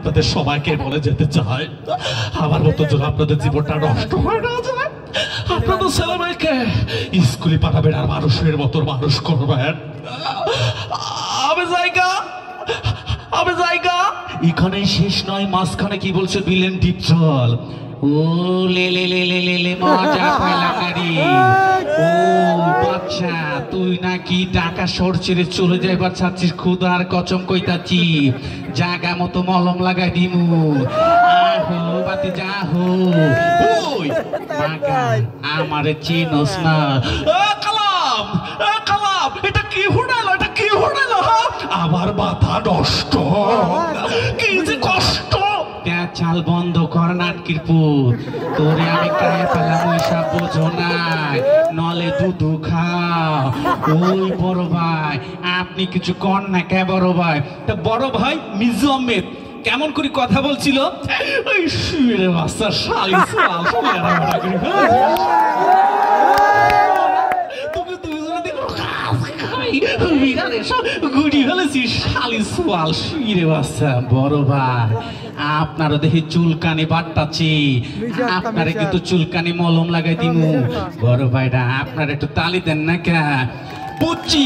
আপনাদের সবাইকে বলে যেতে চাই, আমার মতো যেন আপনাদের জীবনটা নষ্ট হয়ে না যায়। আপনাদের ছেলেমেয়েকে স্কুলে পাঠাবেন আর মানুষের মতো মানুষ করবেন। আমি জায়গা এখানে শেষ নয়, মাঝখানে কি বলছে বিলেন ডিপ জল। ও লে লে লে লে লে লে মজা পেলাম রে। ও বাচ্চা, তুই নাকি ঢাকা শহর ছেড়ে চলে যাইবার চাচ্ছিস? খুদার কচম কইতাছি, জাগা মতো মলম লাগাই দিমু। আহো বাতি যাহো। ওই মাগা আমারে চিনোস না? কালাম, কালাম, এটা কি হুড়ালো, এটা কি হুড়ালো? আমার মাথা নষ্ট, কি যে কষ্ট। চাল বন্ধ কর নাটকির পুত, তোরে আমি কায়ে পেলাম ওইসব বোঝো নাই, নলে দুধু খাও। ওই বড় ভাই, আপনি কিছু কর না কে বড় ভাই? তা বড় ভাই মিজু আহমেদ কেমন করে কথা বলছিল? ওই শুয়ে বাচ্চা শালি বড় ভাই, আপনারও দেখি চুলকানি বাট্টাছি, আপনারে কিন্তু চুলকানি মলম লাগাই দিমু। বড় ভাইরা আপনার একটু তালি দেন না কে? বুঝছি